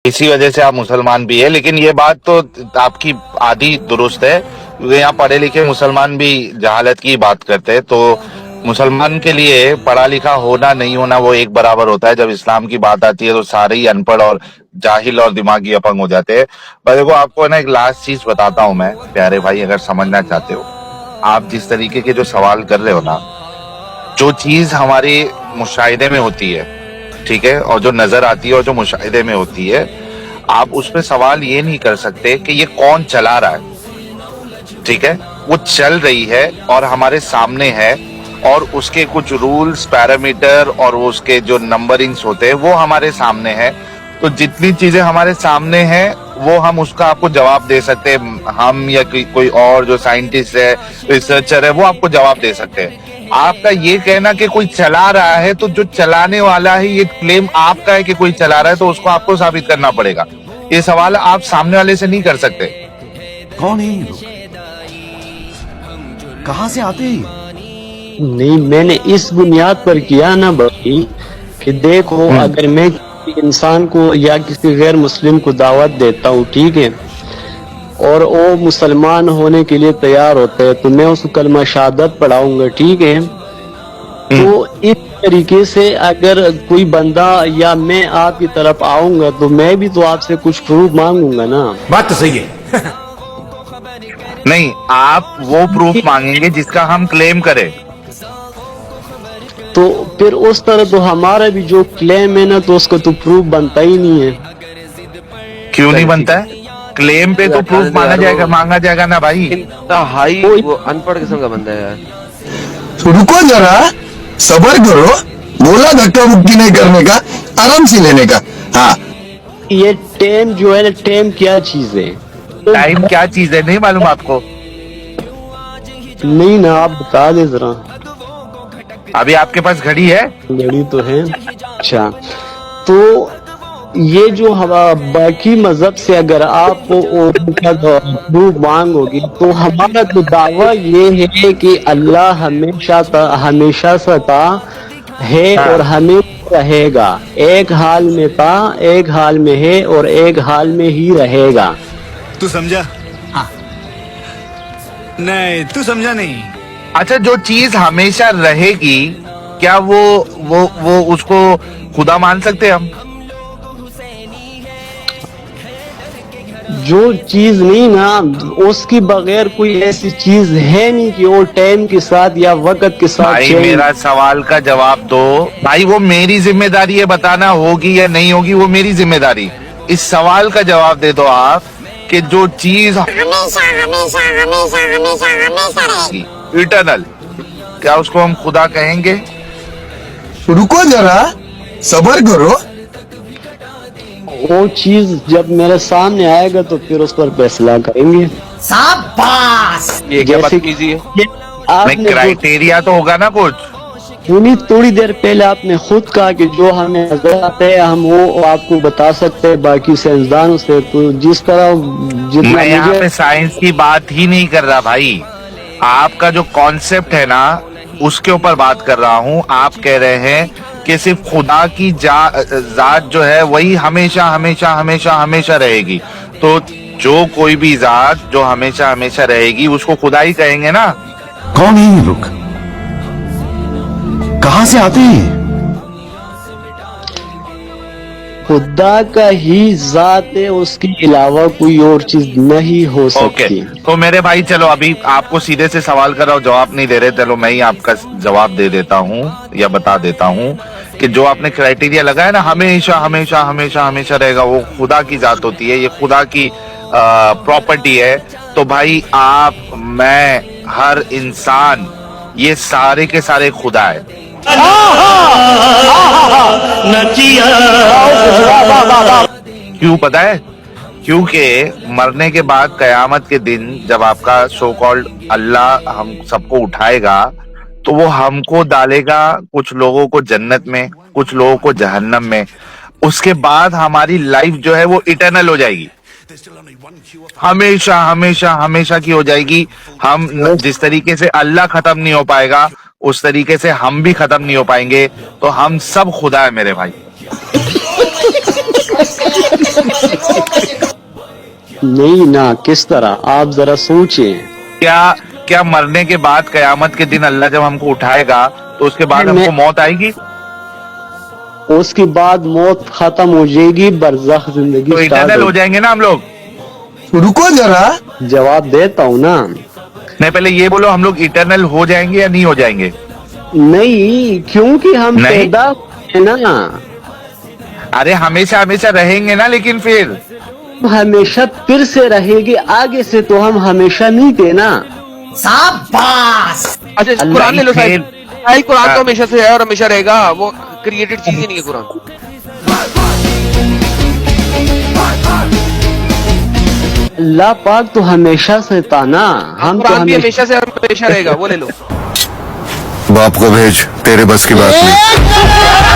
इसी वजह से आप मुसलमान भी है। लेकिन ये बात तो आपकी आधी दुरुस्त है। यहाँ पढ़े लिखे मुसलमान भी जहालत की बात करते हैं। तो मुसलमान के लिए पढ़ा लिखा होना नहीं होना वो एक बराबर होता है। जब इस्लाम की बात आती है तो सारे ही अनपढ़ और जाहिल और दिमागी अपंग हो जाते हैं। पर देखो आपको ना एक लास्ट चीज बताता हूं मैं, प्यारे भाई, अगर समझना चाहते हो, आप जिस तरीके के जो सवाल कर रहे हो ना, जो चीज हमारे मुशाहिदे में होती है, ठीक है, और जो नजर आती है और जो मुशाहिदे में होती है, आप उस पे सवाल ये नहीं कर सकते कि ये कौन चला रहा है। ठीक है, वो चल रही है और हमारे सामने है, और उसके कुछ रूल्स, पैरामीटर और उसके जो नंबरिंग्स होते हैं वो हमारे सामने है। तो जितनी चीजें हमारे सामने हैं वो हम उसका आपको जवाब दे सकते हैं। हम या कोई और जो साइंटिस्ट है, रिसर्चर है, वो आपको जवाब दे सकते हैं। आपका ये कहना कि कोई चला रहा है, तो जो चलाने वाला है, ये क्लेम आपका है कि कोई चला रहा है, तो उसको आपको साबित करना पड़ेगा। ये सवाल आप सामने वाले से नहीं कर सकते। कौन है ये लोग? कहाँ से आते हैं? नहीं, मैंने इस बुनियाद पर किया ना भाई कि देखो, अगर मैं किसी इंसान को या किसी गैर मुस्लिम को दावत देता हूँ, ठीक है, और वो मुसलमान होने के लिए तैयार होते हैं, तो मैं उसको कलमा शहादत पढ़ाऊंगा, ठीक है। तो इस तरीके से अगर कोई बंदा या मैं आपकी तरफ आऊंगा तो मैं भी तो आपसे कुछ प्रूफ मांगूंगा ना। बात तो सही है। नहीं, आप वो प्रूफ मांगेंगे जिसका हम क्लेम करें। तो फिर उस तरह तो हमारा भी जो क्लेम है ना, तो उसका तो प्रूफ बनता ही नहीं है। क्यों नहीं बनता है? क्लेम पे तो प्रूफ मांगा जाएगा ना भाई। हाई वो अनपढ़ किस्म का बंदा है यार। तो रुको जरा, सबर करो, बोला धक्का मुक्की नहीं करने का, आराम से लेने का। हाँ, ये टेम जो है ना, टेम क्या चीज है? टाइम क्या चीज है नहीं मालूम आपको? नहीं ना, आप बता दे जरा। अभी आपके पास घड़ी है? घड़ी तो है। अच्छा, तो ये जो हमारा बाकी मजहब से अगर आप प्रूफ मांगोगे, तो हमारा तो दावा ये है कि अल्लाह हमेशा सता है और हमेशा रहेगा। एक हाल में था, एक हाल में है और एक हाल में ही रहेगा। तू समझा? हाँ। नहीं, तू समझा नहीं। अच्छा, जो चीज हमेशा रहेगी, क्या वो उसको खुदा मान सकते हैं हम? जो चीज नहीं ना, उसकी बगैर कोई ऐसी चीज है नहीं कि वो टाइम के साथ या वक्त के साथ भाई मेरा सवाल का जवाब दो भाई। वो मेरी जिम्मेदारी है बताना, होगी या नहीं होगी वो मेरी जिम्मेदारी। इस सवाल का जवाब दे दो आप कि जो चीज हमेशा रहेगी, इटर्नल, क्या उसको हम खुदा कहेंगे? रुको जरा, सबर करो। वो चीज जब मेरे सामने आएगा तो फिर उस पर फैसला करेंगे। ये क्या बात जैसे कीजिए? नहीं, क्राइटेरिया तो होगा ना कुछ। उन्हीं थोड़ी देर पहले आपने खुद कहा कि जो हमें नजर आता है हम वो आपको बता सकते हैं बाकी साइंसदानों से। तो जिस तरह जितना मैं यहाँ पे साइंस की बात ही नहीं कर रहा भाई। आपका जो कॉन्सेप्ट है ना, उसके ऊपर बात कर रहा हूँ। आप कह रहे हैं कि सिर्फ खुदा की जात जो है वही हमेशा हमेशा हमेशा हमेशा रहेगी। तो जो कोई भी जात जो हमेशा हमेशा रहेगी उसको खुदा ही कहेंगे ना। कौन है ये लोग? कहाँ से आते हैं? खुदा का ही जात है, उसके अलावा कोई और चीज नहीं हो सकती। तो मेरे भाई चलो, अभी आपको सीधे से सवाल कर रहा हूँ, जवाब नहीं दे रहे, चलो मैं ही आपका जवाब दे देता हूँ या बता देता हूँ कि जो आपने क्राइटेरिया लगाया ना, हमेशा हमेशा हमेशा हमेशा रहेगा, वो खुदा की जात होती है, ये खुदा की प्रॉपर्टी है। तो भाई आप, मैं, हर इंसान, ये सारे के सारे खुदा है। क्यों पता है? क्योंकि मरने के बाद कयामत के दिन जब आपका सो कॉल्ड अल्लाह हम सबको उठाएगा, तो वो हमको डालेगा, कुछ लोगों को जन्नत में, कुछ लोगों को जहन्नम में। उसके बाद हमारी लाइफ जो है वो इटर्नल हो जाएगी, हमेशा हमेशा हमेशा की हो जाएगी। हम जिस तरीके से अल्लाह खत्म नहीं हो पाएगा, उस तरीके से हम भी खत्म नहीं हो पाएंगे। तो हम सब खुदा है मेरे भाई। नहीं ना, किस तरह आप जरा सोचिए। क्या क्या मरने के बाद कयामत के दिन अल्लाह जब हमको उठाएगा तो उसके बाद मैं- हमको मौत आएगी? उसके बाद मौत खत्म हो जाएगी, बरज़ख जिंदगी तो स्टार्ट इटर्नल हो हो। जाएंगे ना हम लोग? रुको जरा, जवाब देता हूँ ना। नहीं, पहले ये बोलो, हम लोग इटर्नल हो जाएंगे या नहीं हो जाएंगे? नहीं, क्योंकि हम नहीं? पैदा है ना, अरे हमेशा हमेशा रहेंगे ना, लेकिन फिर हमेशा फिर से रहेगी। आगे से तो हम हमेशा नहीं थे ना। अच्छा कुरान ले लो साहिब। भाई कुरान तो हमेशा से है और हमेशा रहेगा, वो क्रिएटेड चीज ही नहीं है कुरान। अल्लाह पाक तो हमेशा से था ना, हम तो कुरान भी हमेशा हमेशा से और हमेशा रहेगा, वो ले लो। बाप को भेज, तेरे बस की बात नहीं।